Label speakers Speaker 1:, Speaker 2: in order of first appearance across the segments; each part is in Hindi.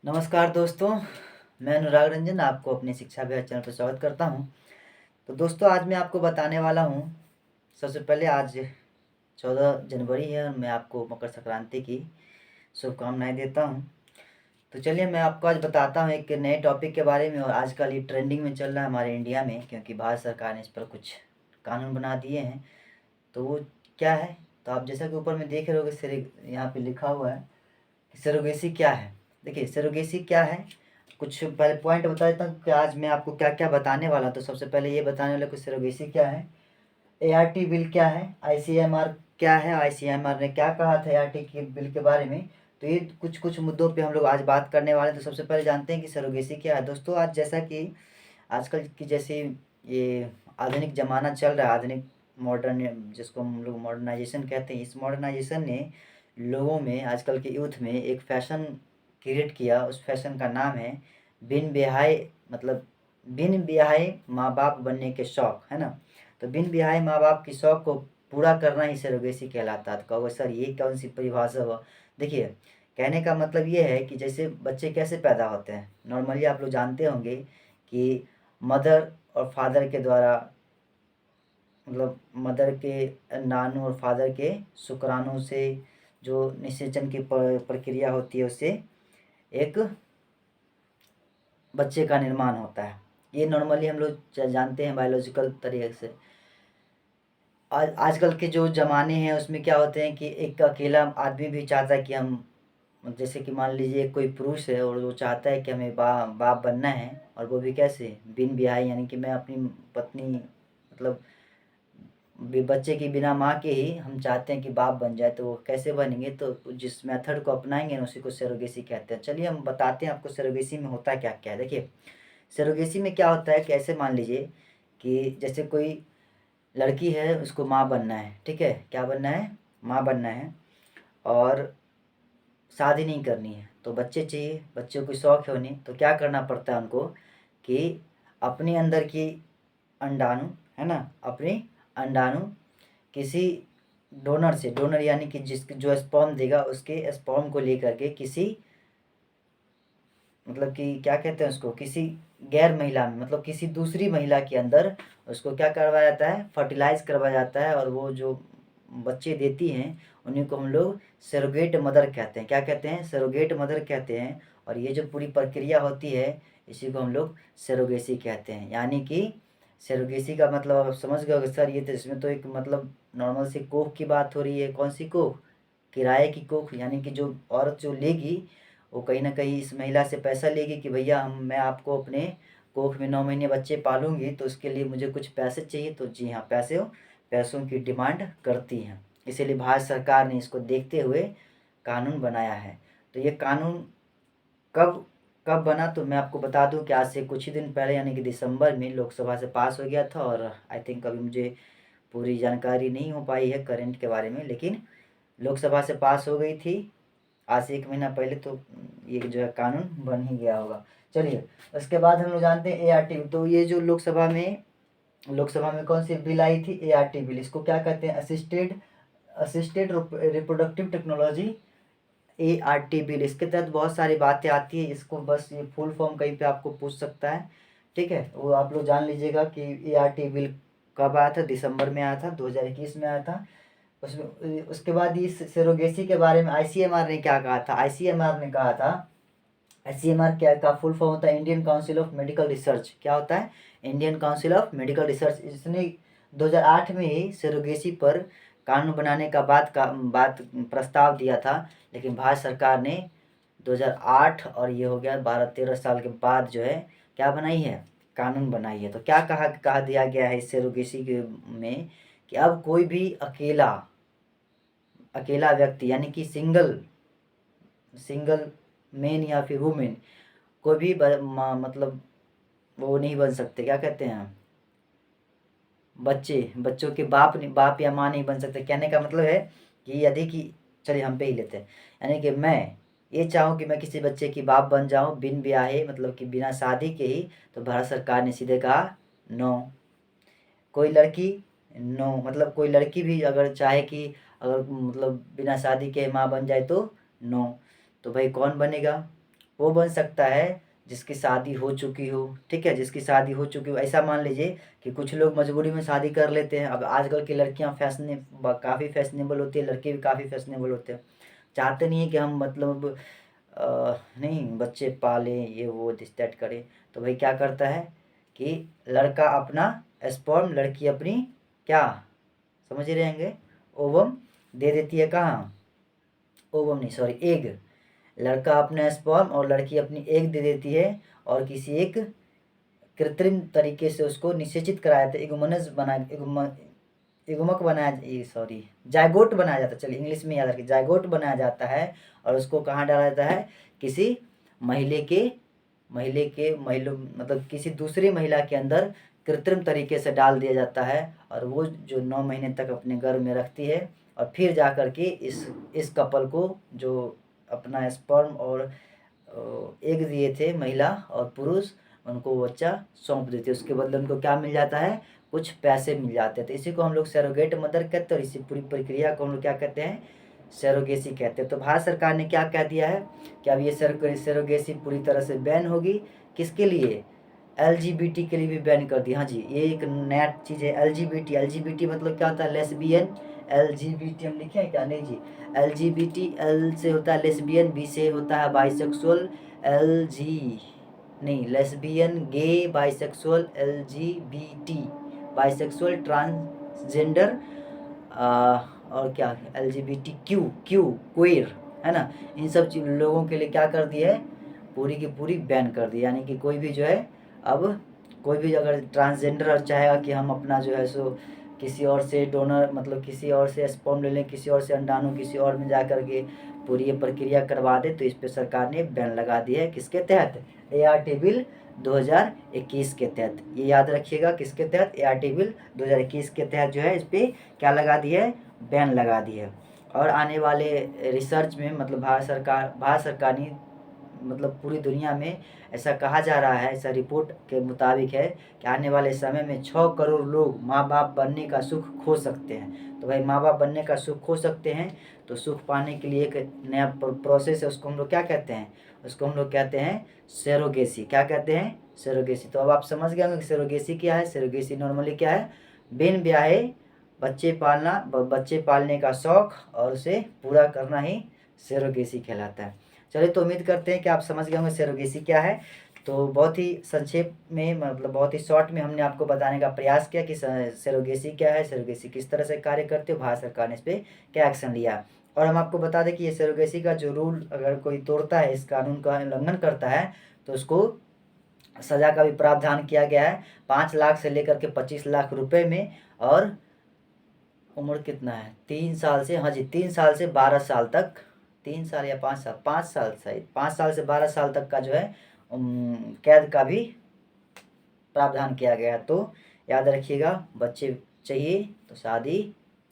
Speaker 1: नमस्कार दोस्तों, मैं अनुराग रंजन आपको अपने शिक्षा विहार चैनल पर स्वागत करता हूं। तो दोस्तों, आज मैं आपको बताने वाला हूं। सबसे पहले आज 14 जनवरी है और मैं आपको मकर संक्रांति की शुभकामनाएं देता हूं। तो चलिए मैं आपको आज बताता हूं एक नए टॉपिक के बारे में। और आजकल ये ट्रेंडिंग में चल रहा है हमारे इंडिया में, क्योंकि भारत सरकार ने इस पर कुछ कानून बना दिए हैं। तो वो क्या है, तो आप जैसा कि ऊपर में देख रहे हो कि यहाँ पे लिखा हुआ है कि सरोगेसी क्या है। देखिए सरोगेसी क्या है, कुछ पहले पॉइंट बता देता हूँ कि आज मैं आपको क्या क्या बताने वाला। तो सबसे पहले ये बताने वाला कि सरोगेसी क्या है, एआरटी बिल क्या है, आईसीएमआर क्या है, आईसीएमआर ने क्या कहा था एआरटी के बिल के बारे में। तो ये कुछ कुछ मुद्दों पे हम लोग आज बात करने वाले हैं। तो सबसे पहले जानते हैं कि सरोगेसी क्या है। दोस्तों, आज जैसा कि आजकल की जैसे ये आधुनिक ज़माना चल रहा है, आधुनिक मॉडर्न जिसको हम लोग मॉडर्नाइजेशन कहते हैं, इस मॉडर्नाइजेशन ने लोगों में, आजकल के यूथ में एक फैशन क्रिएट किया। उस फैशन का नाम है बिन ब्याहे, मतलब बिन ब्याहे माँ बाप बनने के शौक, है ना। तो बिन ब्याहे माँ बाप के शौक को पूरा करना ही सरोगेसी कहलाता है। तो कहोगे सर ये कौन सी परिभाषा हुआ। देखिए, कहने का मतलब ये है कि जैसे बच्चे कैसे पैदा होते हैं, नॉर्मली आप लोग जानते होंगे कि मदर और फादर के द्वारा, मतलब मदर के नानू और फादर के शुक्राणु से जो निषेचन की प्रक्रिया होती है, उससे एक बच्चे का निर्माण होता है। ये नॉर्मली हम लोग जानते हैं बायोलॉजिकल तरीके से। आजकल के जो ज़माने हैं उसमें क्या होते हैं कि एक अकेला आदमी भी चाहता है कि हम, जैसे कि मान लीजिए कोई पुरुष है और वो चाहता है कि हमें बाप बनना है, और वो भी कैसे, बिन ब्याहे, यानी कि मैं अपनी पत्नी, मतलब बच्चे की बिना माँ के ही हम चाहते हैं कि बाप बन जाए। तो वो कैसे बनेंगे, तो जिस मेथड को अपनाएंगे ना उसी को सरोगेसी कहते हैं। चलिए हम बताते हैं आपको सरोगेसी में होता क्या क्या है। देखिए सरोगेसी में क्या होता है कि ऐसे मान लीजिए कि जैसे कोई लड़की है, उसको माँ बनना है, ठीक है, क्या बनना है, माँ बनना है, और शादी नहीं करनी है, तो बच्चे चाहिए, बच्चों को शौक है उन्हें। तो क्या करना पड़ता है उनको कि अपने अंदर की अंडाणु, है ना, अपनी अंडाणु किसी डोनर से, डोनर यानी कि जिस जो स्पर्म देगा उसके स्पर्म को लेकर के किसी, मतलब कि क्या कहते हैं उसको, किसी गैर महिला में, मतलब किसी दूसरी महिला के अंदर उसको क्या करवाया जाता है, फर्टिलाइज करवाया जाता है। और वो जो बच्चे देती हैं उन्हीं को हम लोग सरोगेट मदर कहते हैं। क्या कहते हैं, सरोगेट मदर कहते हैं। और ये जो पूरी प्रक्रिया होती है इसी को हम लोग सरोगेसी कहते हैं। यानी कि सरोगेसी का मतलब आप समझ गए होंगे, सर ये तो इसमें तो एक मतलब नॉर्मल सी कोख की बात हो रही है। कौन सी कोख, किराए की कोख, यानी कि जो औरत जो लेगी वो कहीं ना कहीं इस महिला से पैसा लेगी कि भैया मैं आपको अपने कोख में 9 महीने बच्चे पालूंगी, तो उसके लिए मुझे कुछ पैसे चाहिए। तो जी हाँ, पैसों की डिमांड करती हैं। इसीलिए भारत सरकार ने इसको देखते हुए कानून बनाया है। तो ये कानून कब कब बना, तो मैं आपको बता दूं कि आज से कुछ ही दिन पहले, यानी कि दिसंबर में लोकसभा से पास हो गया था। और आई थिंक अभी मुझे पूरी जानकारी नहीं हो पाई है करंट के बारे में, लेकिन लोकसभा से पास हो गई थी आज से 1 महीना पहले। तो ये जो है कानून बन ही गया होगा। चलिए उसके बाद हम लोग जानते हैं एआरटी। तो ये जो लोकसभा में कौन सी बिल आई थी, एआरटी बिल। इसको क्या कहते हैं, assisted reproductive technology, ART bill. इसके तहत बहुत सारी बातें आती है। इसको बस ये फुल फॉर्म कहीं पे आपको पूछ सकता है, ठीक है, वो आप लोग जान लीजिएगा कि एआरटी बिल कब आया था। दिसंबर में आया था, 2021 में आया था। उसमें उसके बाद इस सरोगेसी के बारे में आईसीएमआर ने क्या कहा था, आईसीएमआर ने कहा था, आईसीएमआर क्या का फुल फॉर्म होता है, Indian council of medical research. क्या होता है, Indian council of medical research. इसने 2008 में ही सरोगेसी पर कानून बनाने का बात प्रस्ताव दिया था। लेकिन भारत सरकार ने 2008 और ये हो गया 12-13 साल के बाद जो है क्या बनाई है, कानून बनाई है। तो क्या कहा दिया गया है इस सरोगेसी के में कि अब कोई भी अकेला अकेला व्यक्ति, यानी कि सिंगल सिंगल मेन या फिर वुमेन, कोई भी मतलब वो नहीं बन सकते, क्या कहते हैं, बच्चों के बाप या माँ नहीं बन सकते। कहने का मतलब है कि यदि कि, चलिए हम पे ही लेते हैं, यानी कि मैं ये चाहूँ कि मैं किसी बच्चे की बाप बन जाऊँ बिन ब्याहे, मतलब कि बिना शादी के ही, तो भारत सरकार ने सीधे कहा नो। कोई लड़की, नो, मतलब कोई लड़की भी अगर चाहे कि अगर मतलब बिना शादी के माँ बन जाए तो नो। तो भाई कौन बनेगा, वो बन सकता है जिसकी शादी हो चुकी हो, ठीक है, जिसकी शादी हो चुकी हो। ऐसा मान लीजिए कि कुछ लोग मजबूरी में शादी कर लेते हैं। अब आजकल की लड़कियां काफ़ी फैशनेबल होती है, लड़के भी काफ़ी फैशनेबल होते हैं, चाहते नहीं है कि हम मतलब नहीं बच्चे पालें, ये वो दिस दैट करें। तो भाई क्या करता है कि लड़का अपना स्पर्म, लड़की अपनी क्या, समझ रहे होंगे, ओवम दे देती है। कहाँ, ओवम नहीं सॉरी, एग। लड़का अपना स्पर्म और लड़की अपनी एग दे देती है, और किसी एक कृत्रिम तरीके से उसको निषेचित कराया जाता है, इगुमक बनाया, ये सॉरी जायगोट बनाया जाता है, चलिए इंग्लिश में याद रखिए, जायगोट बनाया जाता है। और उसको कहाँ डाला जाता है, किसी महिला मतलब किसी दूसरी महिला के अंदर कृत्रिम तरीके से डाल दिया जाता है, और वो जो 9 महीने तक अपने गर्भ में रखती है, और फिर जा कर के इस कपल को जो अपना स्पर्म और एग दिए थे, महिला और पुरुष, उनको बच्चा सौंप देते हैं। उसके बदले उनको क्या मिल जाता है, कुछ पैसे मिल जाते हैं। तो इसी को हम लोग सैरोगेट मदर कहते हैं, और इसी पूरी प्रक्रिया को हम लोग क्या कहते हैं, सैरोगेसी कहते हैं। तो भारत सरकार ने क्या कह दिया है कि अब ये सैरोगेसी पूरी तरह से बैन होगी। किसके लिए, LGBT के लिए भी बैन कर दिया। हाँ जी, ये एक नया चीज़ है। LGBT मतलब क्या होता है, लेस्बियन। LGBT हम लिखे हैं क्या, नहीं जी। LGBT, L से होता है लेस्बियन, B से होता है बाइसेक्सुअल, LG नहीं, लेस्बियन, गे, बाइसेक्सुअल, LGBT बाइसेक्सुअल, ट्रांसजेंडर, और क्या, LGBTQ क्वेर, है ना। इन सब लोगों के लिए क्या कर दिया है, पूरी की पूरी बैन कर दी। यानी कि कोई भी जो है, अब कोई भी अगर ट्रांसजेंडर चाहेगा कि हम अपना जो है सो किसी और से डोनर, मतलब किसी और से स्पर्म ले लें, किसी और से अंडाणु किसी और में जा कर के पूरी ये प्रक्रिया करवा दे, तो इस पर सरकार ने बैन लगा दी है। किसके तहत, ART बिल 2021 के तहत। ये याद रखिएगा, किसके तहत, ART बिल 2021 के तहत जो है इस पर क्या लगा दी है, बैन लगा दी है। और आने वाले रिसर्च में मतलब भारत सरकार ने मतलब पूरी दुनिया में ऐसा कहा जा रहा है, ऐसा रिपोर्ट के मुताबिक है कि आने वाले समय में 6 करोड़ लोग माँ बाप बनने का सुख खो सकते हैं। तो भाई माँ बाप बनने का सुख खो सकते हैं, तो सुख पाने के लिए एक नया प्रोसेस है, उसको हम लोग क्या कहते हैं, उसको हम लोग कहते हैं सैरोगेसी। क्या कहते हैं, सैरोगेसी। तो अब आप समझ गए होंगे कि सैरोगेसी क्या है। सैरोगेसी नॉर्मली क्या है, बिन ब्याहे बच्चे पालने का शौक और उसे पूरा करना ही सैरोगेसी कहलाता है। चलिए, तो उम्मीद करते हैं कि आप समझ गए होंगे सैरोगेसी क्या है। तो बहुत ही संक्षेप में, मतलब बहुत ही शॉर्ट में हमने आपको बताने का प्रयास किया कि सैरोगेसी क्या है, सैरोगेसी किस तरह से कार्य करते हो, भारत सरकार ने इस पर क्या एक्शन लिया। और हम आपको बता दें कि ये सैरोगेसी का जो रूल अगर कोई तोड़ता है, इस कानून का उल्लंघन करता है, तो उसको सजा का भी प्रावधान किया गया है, 5 लाख से लेकर के 25 लाख रुपए में। और उम्र कितना है, 3 साल से, हाँ जी 3 साल से 12 साल तक, 3 साल या 5 साल, 5 साल शायद, 5 साल से 12 साल तक का जो है कैद का भी प्रावधान किया गया है। तो याद रखिएगा, बच्चे चाहिए तो शादी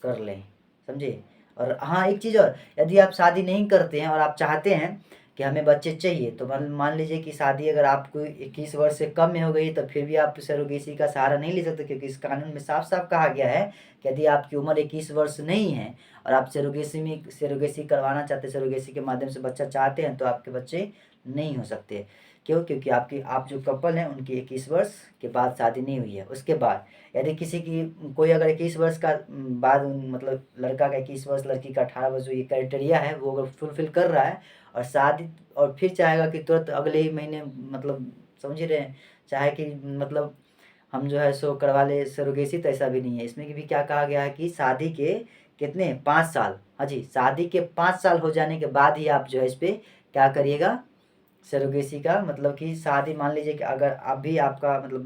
Speaker 1: कर लें, समझे। और हाँ, एक चीज़ और, यदि आप शादी नहीं करते हैं और आप चाहते हैं कि हमें बच्चे चाहिए, तो मान लीजिए कि शादी अगर आपको 21 वर्ष से कम में हो गई, तो फिर भी आप सैरोगेसी का सहारा नहीं ले सकते, क्योंकि इस कानून में साफ साफ कहा गया है कि यदि आपकी उम्र 21 वर्ष नहीं है और आप सैरोगेसी करवाना चाहते हैं, सैरोगेसी के माध्यम से बच्चा चाहते हैं, तो आपके बच्चे नहीं हो सकते। क्यों, क्योंकि आप जो कपल हैं उनकी 21 वर्ष के बाद शादी नहीं हुई है। उसके बाद यदि किसी की कोई अगर 21 वर्ष का बाद, मतलब लड़का का 21 वर्ष, लड़की का 18 वर्ष, जो ये क्राइटेरिया है वो अगर फुलफिल कर रहा है और शादी, और फिर चाहेगा कि तुरंत अगले ही महीने, मतलब समझ रहे हैं, चाहे कि मतलब हम जो है सो करवा ले सरोगेसी, तो ऐसा भी नहीं है। इसमें भी क्या कहा गया है कि शादी के कितने, 5 साल, हाँ जी, शादी के 5 साल हो जाने के बाद ही आप जो है इस पर क्या करिएगा, सरोगेसी का मतलब कि शादी, मान लीजिए कि अगर अभी आपका मतलब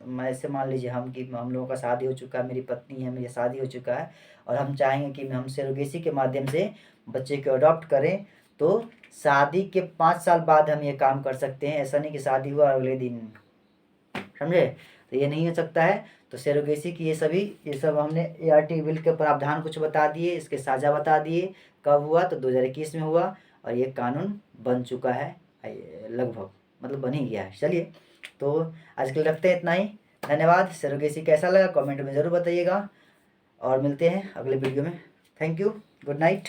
Speaker 1: मैं ऐसे मान लीजिए हम लोगों का शादी हो चुका है, मेरी पत्नी है, मेरी शादी हो चुका है, और हम चाहेंगे कि हम सरोगेसी के माध्यम से बच्चे को अडॉप्ट करें, तो शादी के 5 साल बाद हम ये काम कर सकते हैं। ऐसा नहीं कि शादी हुआ अगले दिन, समझे, तो ये नहीं हो सकता है। तो सरोगेसी की ये सब हमने ART बिल के प्रावधान कुछ बता दिए, इसके साझा बता दिए, कब हुआ, तो 2021 में हुआ, और ये कानून बन चुका है लगभग, मतलब बन ही गया है। चलिए, तो आज के लिए रखते हैं इतना ही। धन्यवाद। सरोगेसी कैसा लगा कमेंट में ज़रूर बताइएगा, और मिलते हैं अगले वीडियो में। Thank you, good night.